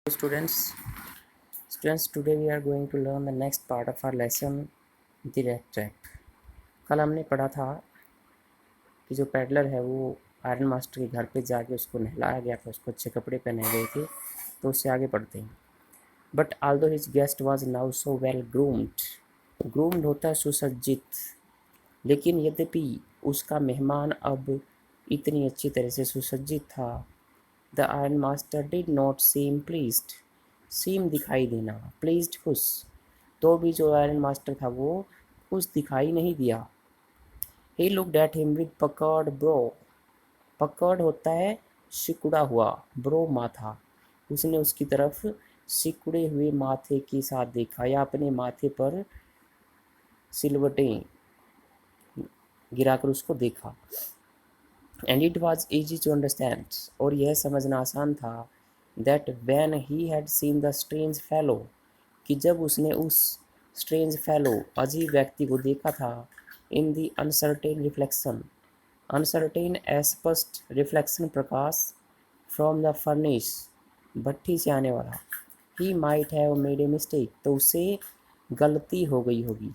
students today we are going to learn the next part of our lesson, the rat trap. कल हमने पढ़ा था कि जो पैडलर है वो आयरन मास्टर के घर पे जाके उसको नहलाया गया था, उसको अच्छे कपड़े पहनाए गए थे। तो उससे आगे पढ़ते हैं। But Aldous his guest was now so well groomed होता है सुसज्जित, लेकिन यद्यपि उसका मेहमान अब इतनी अच्छी तरह से सुसज्जित था। The iron master did not seem pleased, seem दिखाई देना, प्लीज्ड खुश, तो भी जो आयरन मास्टर था वो खुश दिखाई नहीं दिया। He looked at him with puckered bro, puckered होता है सिकुड़ा हुआ, ब्रो माथा, उसने उसकी तरफ सिकुड़े हुए माथे के साथ देखा या अपने माथे पर सिलवटें गिराकर उसको देखा। And it was easy to understand, और यह समझना आसान था, that when he had seen the strange fellow, कि जब उसने उस स्ट्रेंज फेलो अजीब व्यक्ति को देखा था, in the uncertain reflection, uncertain अस्पष्ट रिफ्लेक्शन प्रकाश, फ्रॉम द फर्निश, भट्टी से आने वाला, he might have made a mistake, तो उससे गलती हो गई होगी।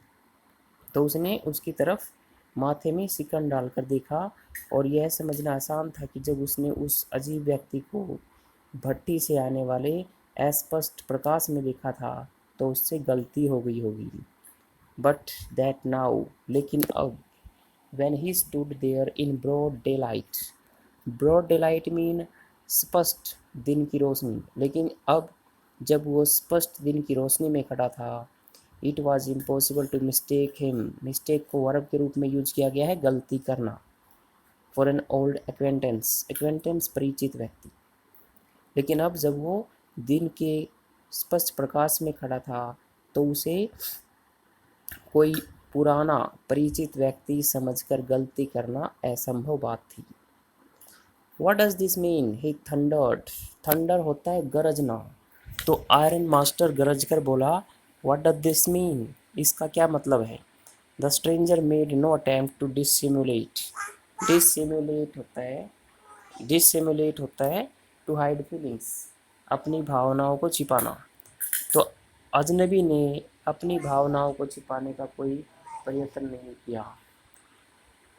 तो उसने उसकी तरफ माथे में सिकन डालकर देखा, और यह समझना आसान था कि जब उसने उस अजीब व्यक्ति को भट्टी से आने वाले अस्पष्ट प्रकाश में देखा था तो उससे गलती हो गई होगी। बट दैट नाउ, लेकिन अब, when he stood there in broad daylight, broad daylight mean स्पष्ट दिन की रोशनी, लेकिन अब जब वो स्पष्ट दिन की रोशनी में खड़ा था, it was impossible to mistake him, mistake को वर्ब के रूप में यूज किया गया है, गलती करना, for an old acquaintance, acquaintance परिचित व्यक्ति। लेकिन अब जब वो दिन के स्पष्ट प्रकाश में खड़ा था तो उसे कोई पुराना परिचित व्यक्ति समझकर गलती करना असंभव बात थी। What does this mean? He thundered. Thunder होता है गरजना, तो आयरन मास्टर गरज कर बोला, What does this mean? इसका क्या मतलब है? The stranger made no attempt to dissimulate. Dissimulate होता है to hide feelings, अपनी भावनाओं को छिपाना। तो अजनबी ने अपनी भावनाओं को छिपाने का कोई प्रयत्न नहीं किया।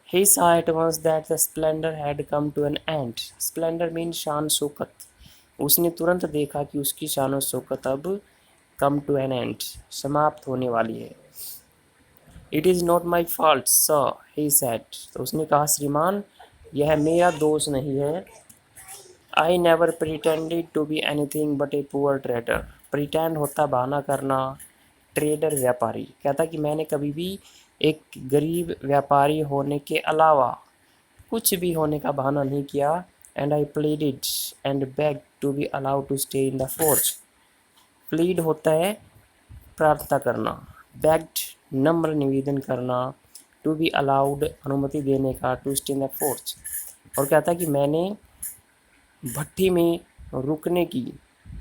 He saw at once that the splendor had come to an end. Splendor means शान शौकत। उसने तुरंत देखा कि उसकी शान और शौकत अब come to an end, समाप्त होने वाली है। It is not my fault, sir, he said. तो उसने कहा, श्रीमान, यह मेरा दोष नहीं है। I never pretended to be anything but a poor trader. Pretend होता बहाना करना, ट्रेडर व्यापारी। कहता कि मैंने कभी भी एक गरीब व्यापारी होने के अलावा कुछ भी होने का बहाना नहीं किया। And I pleaded and begged to be allowed to stay in the forge. Plead होता है प्रार्थना करना, बेग्ड नम्र निवेदन करना, टू बी अलाउड अनुमति देने का, to stay in the forge. और कहता कि मैंने भट्टी में रुकने की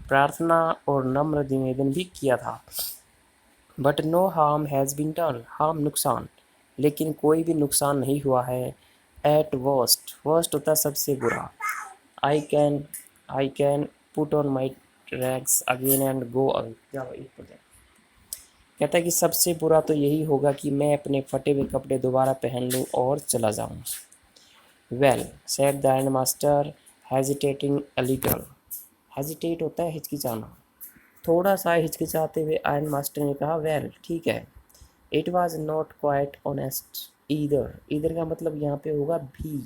प्रार्थना और नम्र निवेदन भी किया था। But no harm has been done, harm नुकसान, लेकिन कोई भी नुकसान नहीं हुआ है। एट वर्स्ट, वर्स्ट होता है सबसे बुरा। I can put on my rags again and go away. कहता है कि सबसे बुरा तो यही होगा कि मैं अपने फटे हुए कपड़े दोबारा पहन लूँ और चला जाऊँ। Well said the iron master hesitating a little. Hesitate होता है हिचकिचाना, थोड़ा सा हिचकिचाते हुए आयरन मास्टर ने कहा, वेल ठीक है। It was not quite honest either, either का मतलब यहाँ पे होगा भी,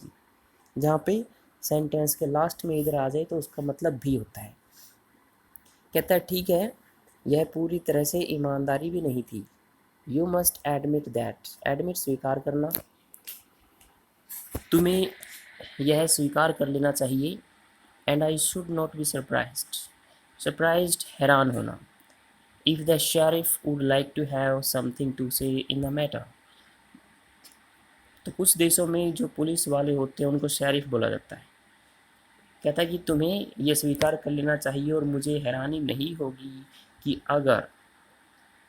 जहाँ पे सेंटेंस के लास्ट में इधर आ जाए तो उसका मतलब भी होता है। कहता है ठीक है, यह पूरी तरह से ईमानदारी भी नहीं थी। You must admit that, admit स्वीकार करना, तुम्हें यह स्वीकार कर लेना चाहिए। And I should not be surprised, surprised हैरान होना, if the sheriff would like to have something to say in the matter। तो कुछ देशों में जो पुलिस वाले होते हैं उनको शेरिफ बोला जाता है। कहता है कि तुम्हें यह स्वीकार कर लेना चाहिए और मुझे हैरानी नहीं होगी कि अगर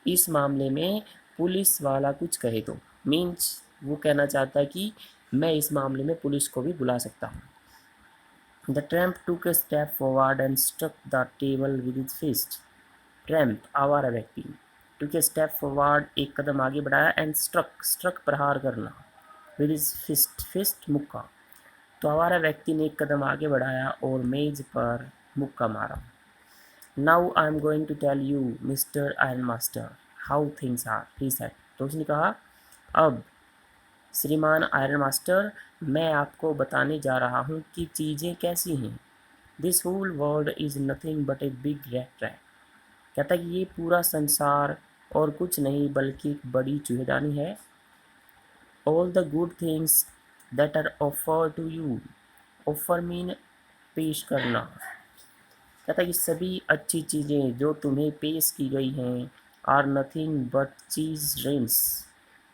इस मामले में पुलिस वाला कुछ कहे तो। मीन्स वो कहना चाहता है कि मैं इस मामले में पुलिस को भी बुला सकता हूँ। The tramp took a step forward and struck the table with his fist. Tramp आवारा व्यक्ति, टूक ए स्टेप फॉरवर्ड एक कदम आगे बढ़ाया, एंड स्ट्रक स्ट्रक प्रहार करना, विद हिज फिस्ट फिस्ट मुक्का। तो आवारा व्यक्ति ने एक कदम आगे बढ़ाया और मेज पर मुक्का मारा। Now I am going to tell you mister iron master how things are, he said. तो उसने कहा, अब श्रीमान आयरन मास्टर, मैं आपको बताने जा रहा हूँ कि चीज़ें कैसी हैं। This whole world is nothing but a big rat trap. कहता है कि ये पूरा संसार और कुछ नहीं बल्कि एक बड़ी चूहेदानी है। All the good things that are offer to you, offer mean पेश करना। कहता है कि सभी अच्छी चीज़ें जो तुम्हें पेश की गई हैं are nothing but cheese rings.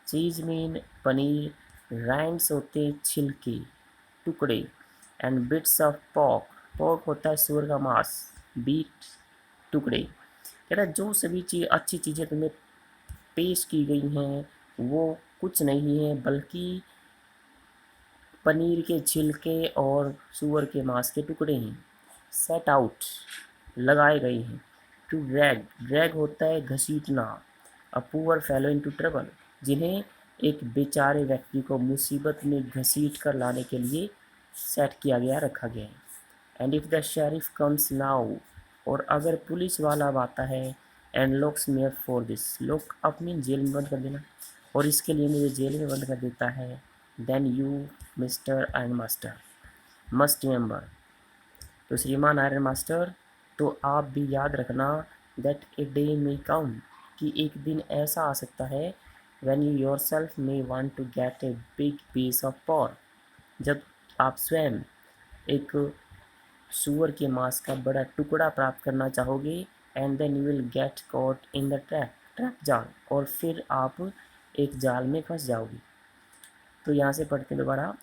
Cheese mean पनीर, रैंड्स होते छिलके टुकड़े, and bits of pork, pork होता है सुअर का मांस, बीट टुकड़े। कहता है जो सभी चीज़ अच्छी चीज़ें तुम्हें पेश की गई हैं वो कुछ नहीं है बल्कि पनीर के छिलके और सुअर के मांस के टुकड़े हैं। सेट आउट लगाए गए हैं। टू ड्रैग, ड्रैग होता है घसीटना, a poor fellow into trouble, जिन्हें एक बेचारे व्यक्ति को मुसीबत में घसीट कर लाने के लिए सेट किया गया, रखा गया है। And if the sheriff comes now, और अगर पुलिस वाला अब आता है, and locks me up for this, lock up mean jail में बंद कर देना, और इसके लिए मुझे जेल में बंद कर देता है, then you mister iron master must remember, तो श्रीमान आयरन मास्टर, तो आप भी याद रखना, दैट ए डे मे कम, कि एक दिन ऐसा आ सकता है, when you yourself may want to get a big piece of pork, जब आप स्वयं एक सूअर के मांस का बड़ा टुकड़ा प्राप्त करना चाहोगे, and then you will get caught in the trap, trap जाल, और फिर आप एक जाल में फंस जाओगे। तो यहाँ से पढ़ते हैं दोबारा,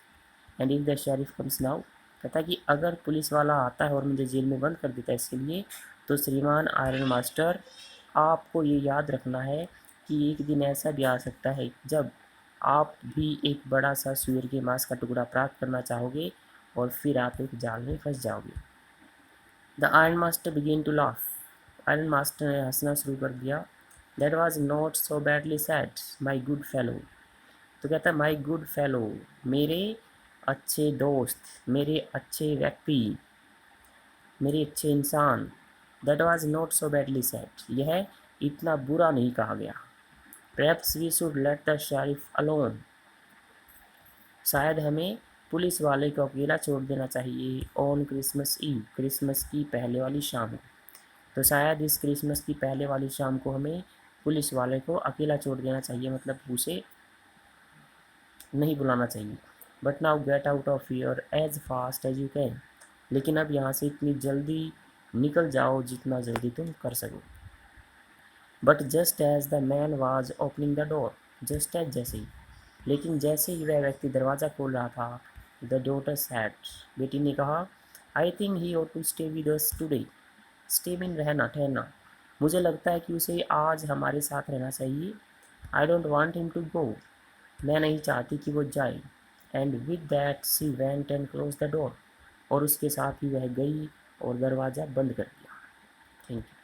and if the sheriff comes now, कहता है कि अगर पुलिस वाला आता है और मुझे जेल में बंद कर देता है इसके लिए, तो श्रीमान आयरन मास्टर, आपको ये याद रखना है कि एक दिन ऐसा भी आ सकता है जब आप भी एक बड़ा सा सूअर के मांस का टुकड़ा प्राप्त करना चाहोगे और फिर आप एक जाल में फंस जाओगे। The iron master began to laugh, iron master ने हंसना शुरू कर दिया। That was not so badly said my good fellow, तो कहता है माई गुड फेलो, मेरे अच्छे दोस्त, मेरे अच्छे व्यक्ति, मेरे अच्छे इंसान, that was not so badly sad, यह इतना बुरा नहीं कहा गया। Perhaps we should let the sheriff alone, शायद हमें पुलिस वाले को अकेला छोड़ देना चाहिए, ऑन क्रिसमस ईव, क्रिसमस की पहले वाली शाम, तो शायद इस क्रिसमस की पहले वाली शाम को हमें पुलिस वाले को अकेला छोड़ देना चाहिए, मतलब उसे नहीं बुलाना चाहिए। But now get out of here as fast as you can, लेकिन अब यहाँ से इतनी जल्दी निकल जाओ जितना जल्दी तुम कर सको। But just as the man was opening the door, just as जैसे ही, लेकिन जैसे ही वह व्यक्ति दरवाज़ा खोल रहा था, द डॉटर सैड, बेटी ने कहा, I think he ought to stay with us today, stay mean रहना, ठहरना, मुझे लगता है कि उसे आज हमारे साथ रहना चाहिए। I don't want him to go, मैं नहीं चाहती कि वो जाए। And with that she went and close the door, और उसके साथ ही वह गई और दरवाज़ा बंद कर दिया। Thank you.